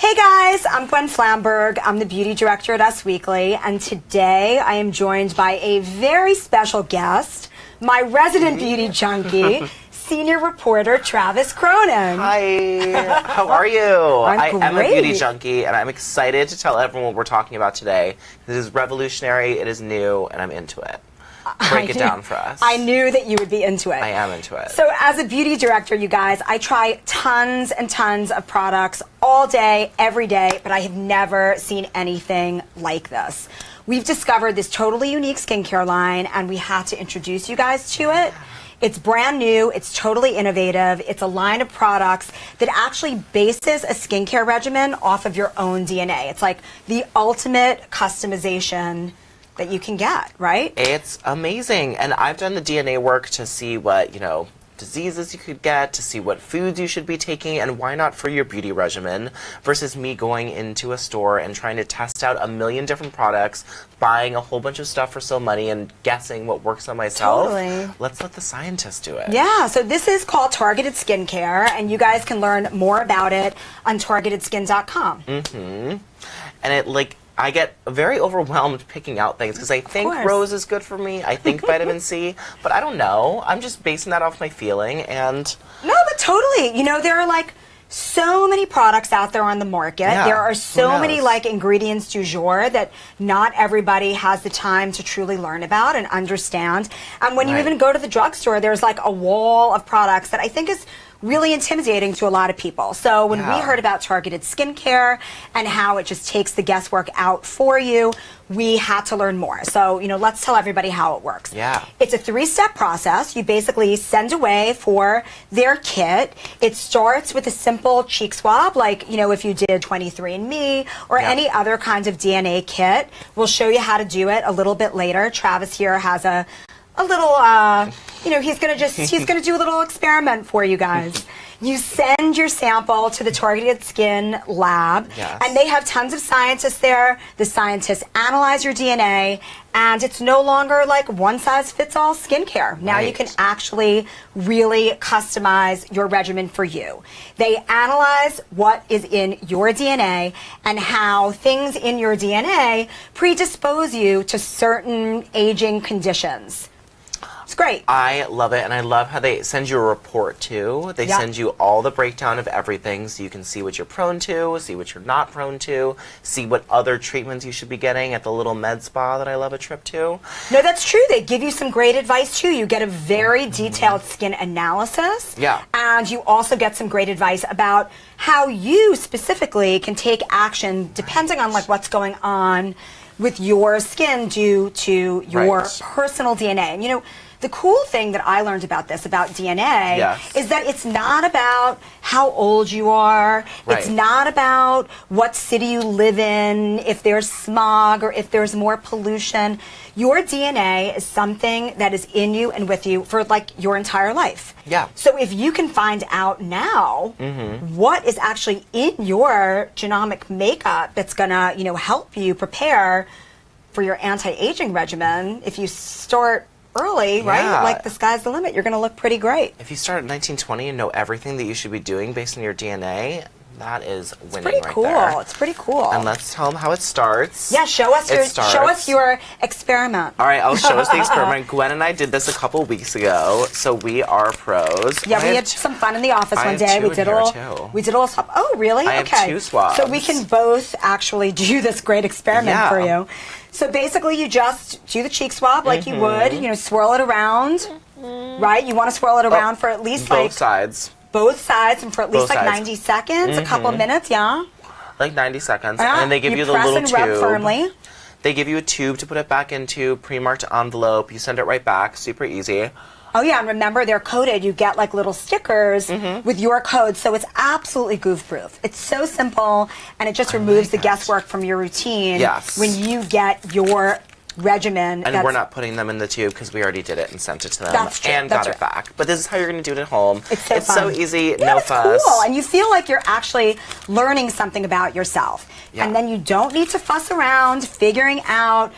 Hey guys, I'm Gwen Flamberg. I'm the beauty director at UsWeekly, and today I am joined by a very special guest, my resident beauty junkie, senior reporter Travis Cronin. Hi, how are you? I'm a beauty junkie, and I'm excited to tell everyone what we're talking about today. This is revolutionary, it is new, and I'm into it. Break it down for us. I knew that you would be into it. I am into it. So as a beauty director, you guys, I try tons and tons of products all day, every day, but I have never seen anything like this. We've discovered this totally unique skincare line, and we had to introduce you guys to it. It's brand new, it's totally innovative, it's a line of products that actually bases a skincare regimen off of your own DNA. It's like the ultimate customization that you can get, right? It's amazing. And I've done the DNA work to see what, diseases you could get, to see what foods you should be taking, and why not for your beauty regimen, versus me going into a store and trying to test out a million different products, buying a whole bunch of stuff for so money and guessing what works on myself. Totally. Let's let the scientists do it. Yeah, so this is called Targeted Skincare, and you guys can learn more about it on targetedskin.com. And I get very overwhelmed picking out things because I think rose is good for me. I think vitamin C, but I don't know. I'm just basing that off my feeling and... No, but totally. There are so many products out there on the market. Yeah, there are so many ingredients du jour that not everybody has the time to truly learn about and understand. And when you even go to the drugstore, there's a wall of products that I think is really intimidating to a lot of people. So when we heard about targeted skincare and how it just takes the guesswork out for you, we had to learn more. So, let's tell everybody how it works. Yeah. It's a 3-step process. You basically send away for their kit. It starts with a simple cheek swab, if you did 23andMe or any other kinds of DNA kit. We'll show you how to do it a little bit later. Travis here has a little, he's gonna do a little experiment for you guys. You send your sample to the Targeted Skin lab, and they have tons of scientists there. The scientists analyze your DNA, and it's no longer one-size-fits-all skincare. Now you can actually really customize your regimen for you. They analyze what is in your DNA and how things in your DNA predispose you to certain aging conditions. It's great. I love it, and I love how they send you a report, too. They send you all the breakdown of everything so you can see what you're prone to, see what you're not prone to, see what other treatments you should be getting at the little med spa that I love a trip to. No, that's true. They give you some great advice, too. You get a very detailed skin analysis. Yeah. And you also get some great advice about how you specifically can take action depending on what's going on with your skin due to your personal DNA. And the cool thing that I learned about this, about DNA, is that it's not about how old you are. It's not about what city you live in, if there's smog or if there's more pollution. Your DNA is something that is in you and with you for your entire life. Yeah. So if you can find out now what is actually in your genomic makeup that's gonna, help you prepare for your anti-aging regimen, if you start early, right? The sky's the limit. You're going to look pretty great. If you start at 1920 and know everything that you should be doing based on your DNA, that is winning right there. It's pretty cool. And let's tell them how it starts. Yeah, show us your experiment. All right, I'll show us the experiment. Gwen and I did this a couple weeks ago, so we are pros. Yeah, we had some fun in the office one day. We did a little swap. Oh, really? I have 2 swabs. So we can both actually do this great experiment for you. So basically, you just do the cheek swab like you would. Swirl it around, right? You want to swirl it around for at least both sides. Both sides, and for at least 90 seconds, a couple minutes, 90 seconds, and then they give you the little tube. Rub firmly. They give you a tube to put it back into, pre-marked envelope. You send it right back, super easy. Oh yeah, and remember they're coded. You get little stickers with your code, so it's absolutely goof-proof. It's so simple, and it just removes the guesswork from your routine when you get your regimen. And we're not putting them in the tube because we already did it and sent it to them and got it back. But this is how you're going to do it at home. It's so easy, no fuss. Cool, and you feel like you're actually learning something about yourself. And then you don't need to fuss around figuring out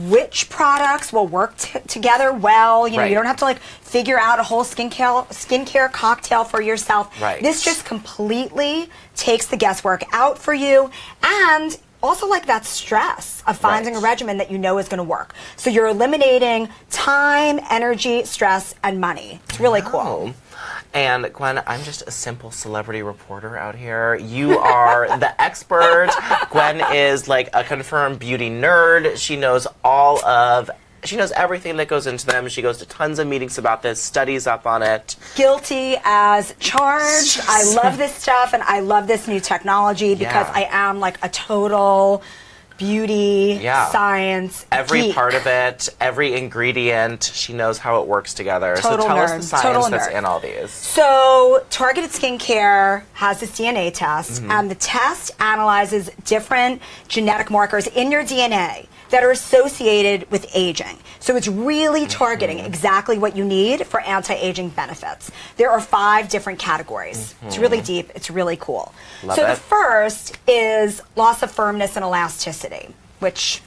which products will work together well. You know, Right. you don't have to like figure out a whole skincare cocktail for yourself. Right. This just completely takes the guesswork out for you, and also like that stress of finding Right. a regimen that you know is going to work. So you're eliminating time, energy, stress, and money. It's really cool. And Gwen, I'm just a simple celebrity reporter out here. You are the expert. Gwen is like a confirmed beauty nerd. She knows everything that goes into them. She goes to tons of meetings about this, studies up on it. Guilty as charged. I love this stuff, and I love this new technology because Yeah. I am like a total beauty science Every geek. part of it, every ingredient, she knows how it works together. Total so tell us nerd. the science Total that's nerd. in all these. So, Targeted Skincare has this DNA test, Mm-hmm. and the test analyzes different genetic markers in your DNA that are associated with aging. So it's really targeting exactly what you need for anti-aging benefits. There are 5 different categories. It's really deep. It's really cool. Love so it. the first is loss of firmness and elasticity, which,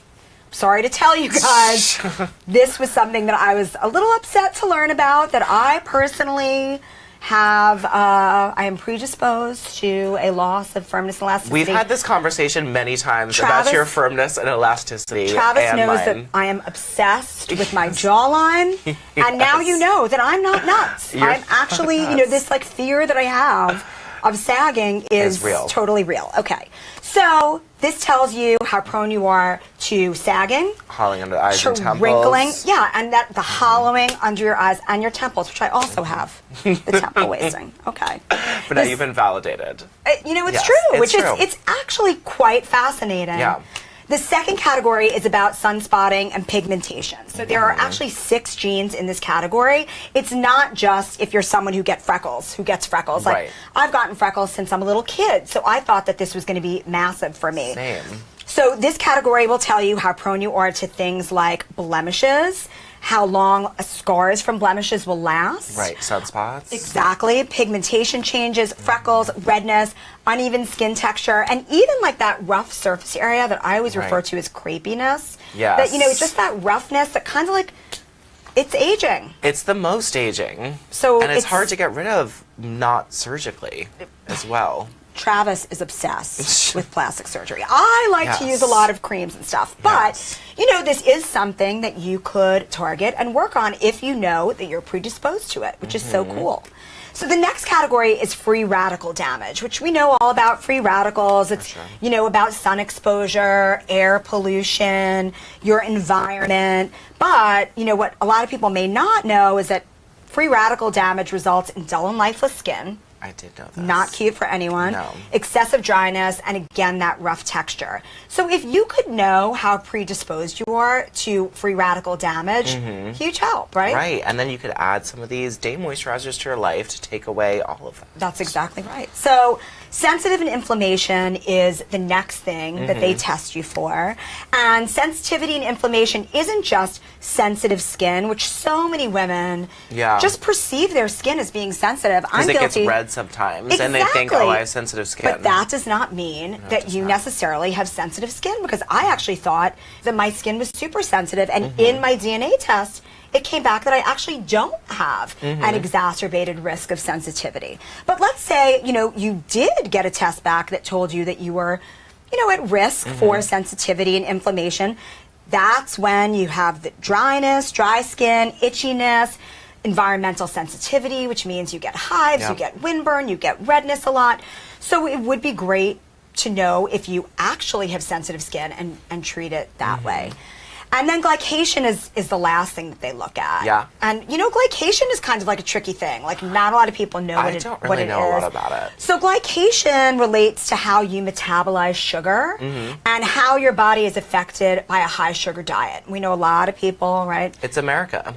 sorry to tell you guys, this was something that I was a little upset to learn about, that I personally have, I am predisposed to a loss of firmness and elasticity. We've had this conversation many times about Travis- your firmness and elasticity. Travis and knows that mine. I am obsessed with my jawline, and now you know that I'm not nuts. You're I'm actually, not you know, nuts. this like fear that I have of sagging is It's real. totally real. Okay, so this tells you how prone you are to sagging, Hauling under the eyes to and temples. wrinkling, yeah, and that the hollowing under your eyes and your temples, which I also have, the temple wasting. Okay, But now This- you've been validated. you know, it's Yes, true, it's which true. is it's actually quite fascinating. Yeah. The second category is about sunspotting and pigmentation. So there Mm-hmm. are actually 6 genes in this category. It's not just if you're someone who gets freckles. Like Right. I've gotten freckles since I'm a little kid, so I thought that this was going to be massive for me. Same. So this category will tell you how prone you are to things like blemishes, how long scars from blemishes will last. Right, sunspots. Exactly. Pigmentation changes, freckles, redness, uneven skin texture, and even like that rough surface area that I always refer Right. to as crepiness. Yes. That, you know, just that roughness that kind of like, it's aging. It's the most aging. So and it's it's- hard to get rid of not surgically as well. Travis is obsessed with plastic surgery. I like to Yes. use a lot of creams and stuff, but Yes. you know, this is something that you could target and work on if you know that you're predisposed to it, which is so cool. So the next category is free radical damage, which we know all about free radicals. It's, sure. you know, about sun exposure, air pollution, your environment. But, you know, what a lot of people may not know is that free radical damage results in dull and lifeless skin. I did know that. Not cute for anyone. No. Excessive dryness, and again, that rough texture. So if you could know how predisposed you are to free radical damage, huge help, right? Right, and then you could add some of these day moisturizers to your life to take away all of that. That's exactly right. So sensitive and inflammation is the next thing that they test you for. And sensitivity and inflammation isn't just sensitive skin, which so many women just perceive their skin as being sensitive. I'm Because it guilty. gets red sometimes, and they think, Exactly. oh, I have sensitive skin. But that does not mean that you necessarily have sensitive skin, because I actually thought that my skin was super sensitive, and in my DNA test, it came back that I actually don't have an exacerbated risk of sensitivity. But let's say, you know, you did get a test back that told you that you were, you know, at risk for sensitivity and inflammation. That's when you have the dryness, dry skin, itchiness, environmental sensitivity, which means you get hives, you get windburn, you get redness a lot. So it would be great to know if you actually have sensitive skin and treat it that way. And then glycation is the last thing that they look at. Yeah. And you know, glycation is kind of like a tricky thing. Like not a lot of people know I don't really know a lot about it. So glycation relates to how you metabolize sugar and how your body is affected by a high sugar diet. We know a lot of people, right? It's America.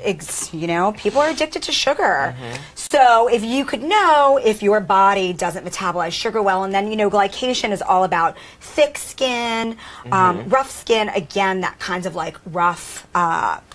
You know, people are addicted to sugar. So if you could know if your body doesn't metabolize sugar well, and then, you know, glycation is all about thick skin, rough skin, again, that kind of like rough,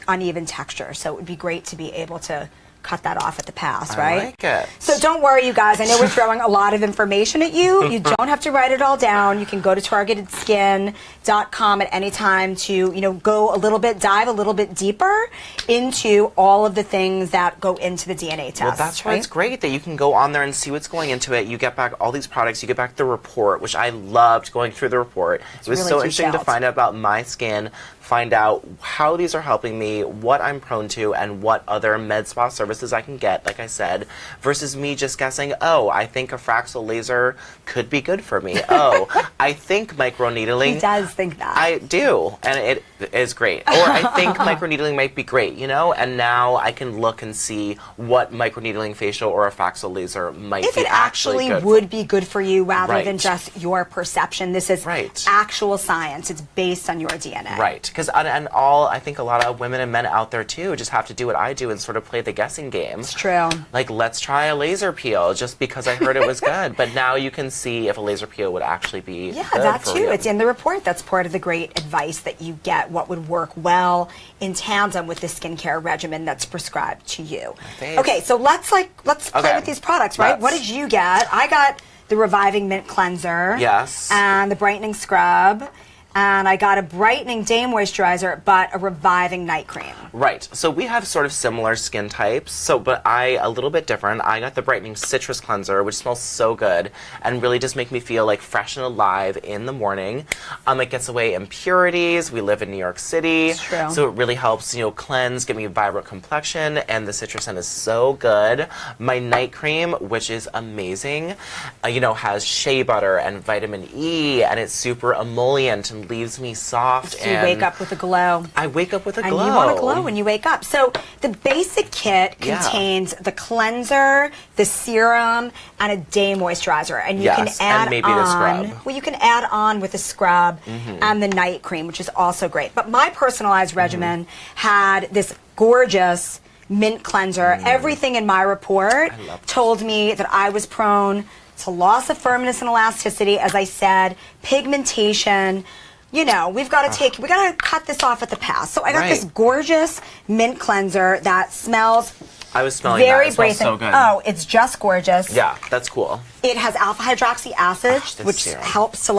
uneven texture. So it would be great to be able to cut that off at the pass, I right? like it. So don't worry, you guys. I know we're throwing a lot of information at you. You don't have to write it all down. You can go to targetedskin.com at any time to, dive a little bit deeper into all of the things that go into the DNA test. Well, that's why it's great that you can go on there and see what's going into it. You get back all these products. You get back the report, which I loved going through the report. It was really so interesting to detailed. find out about my skin, find out how these are helping me, what I'm prone to, and what other med spa services I can get, like I said, versus me just guessing, oh, I think a Fraxel laser could be good for me. Oh, I think microneedling. He does think that. I do, and it is great. Or I think microneedling might be great, and now I can look and see what microneedling facial or a Fraxel laser might if be it actually good would be good for you rather Right. than just your perception. This is Right. actual science. It's based on your DNA. Right, because I think a lot of women and men out there too just have to do what I do and sort of play the guessing game. It's true. Like, let's try a laser peel just because I heard it was good. But now you can see if a laser peel would actually be Yeah, good that for too. you. It's in the report. That's part of the great advice that you get, what would work well in tandem with the skincare regimen that's prescribed to you. Thanks. Okay, so let's play Okay. with these products, right? Let's. What did you get? I got the Reviving Mint Cleanser. Yes. And the Brightening Scrub. And I got a brightening day moisturizer, but a reviving night cream. Right. So we have sort of similar skin types, but a little bit different. I got the brightening citrus cleanser, which smells so good and really just make me feel like fresh and alive in the morning. It gets away impurities. We live in New York City. It's true. So it really helps, cleanse, give me a vibrant complexion, and the citrus scent is so good. My night cream, which is amazing, has shea butter and vitamin E, and it's super emollient and leaves me soft. So you wake up with a glow. I wake up with a And glow. you want to glow when you wake up. So the basic kit Yeah. contains the cleanser, the serum, and a day moisturizer. And you Yes, can add and maybe on, the scrub. well, you can add on with the scrub and the night cream, which is also great. But my personalized regimen had this gorgeous mint cleanser. Everything in my report love this. told me that I was prone to loss of firmness and elasticity, as I said, pigmentation. We got to cut this off at the pass. So I got this Right. gorgeous mint cleanser that smells I was smelling very that. It smells brazen. so good. Oh, it's just gorgeous. Yeah, that's cool. It has alpha hydroxy acid, this which serum. helps to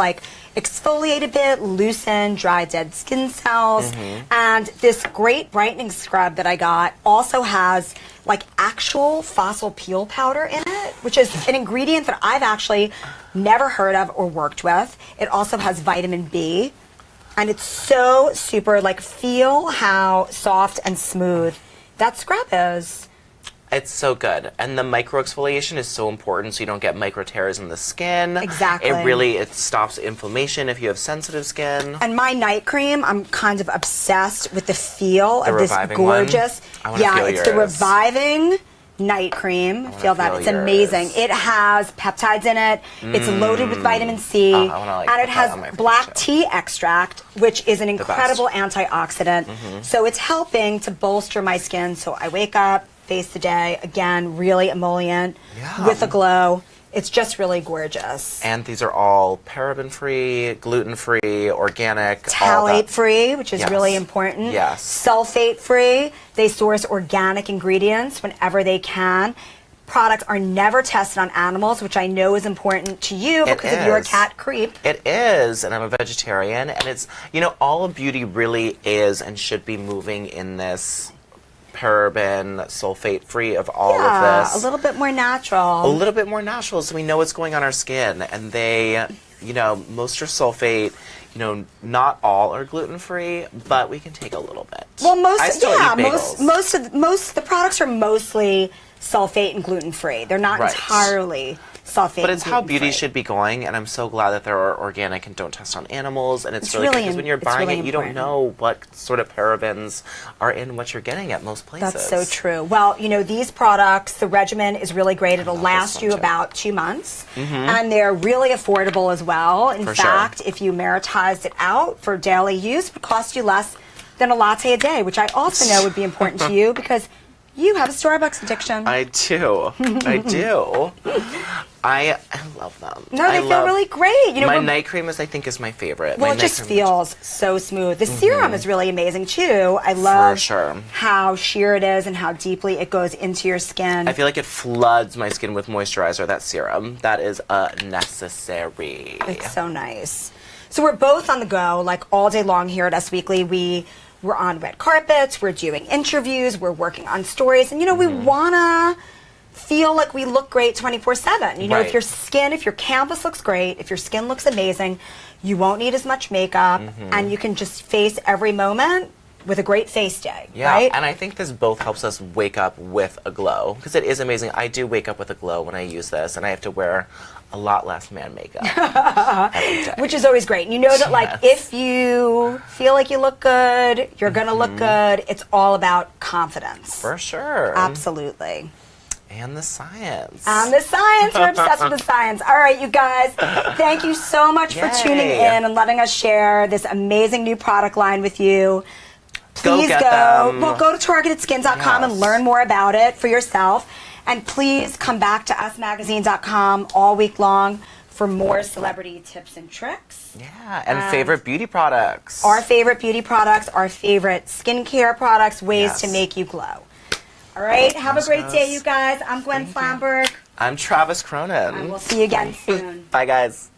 exfoliate a bit, loosen dry, dead skin cells. And this great brightening scrub that I got also has actual fossil peel powder in it, which is an ingredient that I've actually never heard of or worked with. It also has vitamin B, and it's so super, feel how soft and smooth that scrub is. It's so good. And the micro exfoliation is so important so you don't get micro tears in the skin. Exactly. It stops inflammation if you have sensitive skin. And my night cream, I'm kind of obsessed with the feel of this reviving gorgeous. one? I wanna feel it's the yours. reviving night cream. Feel that. feel It's yours. amazing. It has peptides in it. It's loaded with vitamin C. Oh, I wanna, and it put has that on my face, black too. tea extract, which is an best. incredible antioxidant. So it's helping to bolster my skin. So I wake up, face the day, again, really emollient, Yeah. with a glow. It's just really gorgeous. And these are all paraben-free, gluten-free, organic. all that. Phthalate-free, which is Yes. really important. Yes. Sulfate-free. They source organic ingredients whenever they can. Products are never tested on animals, which I know is important to you It because of your is. cat creep. It is, and I'm a vegetarian, and it's, all of beauty really is and should be moving in this paraben, sulfate free of all of this. A little bit more natural. A little bit more natural so we know what's going on our skin. And they, most are sulfate. Not all are gluten-free, but we can take a little bit. Well, I still eat bagels. most of the products are mostly sulfate and gluten-free. They're not Right. entirely sulfate. But it's and how beauty gluten-free. should be going, and I'm so glad that they're organic and don't test on animals. And it's It's really good really because when you're it's buying really it, you don't important. know what sort of parabens are in what you're getting at most places. That's so true. Well, these products, the regimen is really great. It'll love last this you one, too. about 2 months. And they're really affordable as well. In For sure. fact, if you maritized it out for daily use, it would cost you less than a latte a day, which I also know would be important to you because you have a Starbucks addiction. I do. I do. I love them. No, they feel really great. You know, my night cream I think is my favorite. Well, it just feels so smooth. The serum is really amazing too. I love how sheer it is and how deeply it goes into your skin. I feel like it floods my skin with moisturizer, that serum. That is necessary. It's so nice. So we're both on the go, like all day long here at Us Weekly. We're on red carpets, we're doing interviews, we're working on stories, and you know, we wanna feel like we look great 24/7. You know, if your canvas looks great, if your skin looks amazing, you won't need as much makeup, and you can just face every moment with a great face day, right? And I think this both helps us wake up with a glow, because it is amazing. I do wake up with a glow when I use this, and I have to wear a lot less man makeup every day. Which is always great. And you know that, like, if you feel like you look good, you're going to look good. It's all about confidence. For sure. Absolutely. And the science. And the science. We're obsessed with the science. All right, you guys, thank you so much for tuning in and letting us share this amazing new product line with you. Please go. Well, go to targetedskins.com and learn more about it for yourself. And please come back to usmagazine.com all week long for more celebrity tips and tricks. Yeah, and favorite beauty products. Our favorite beauty products, our favorite skincare products, ways to make you glow. All right, have a great day, you guys. I'm Gwen Flamberg. I'm Travis Cronin. And we'll see you again soon. Bye, guys.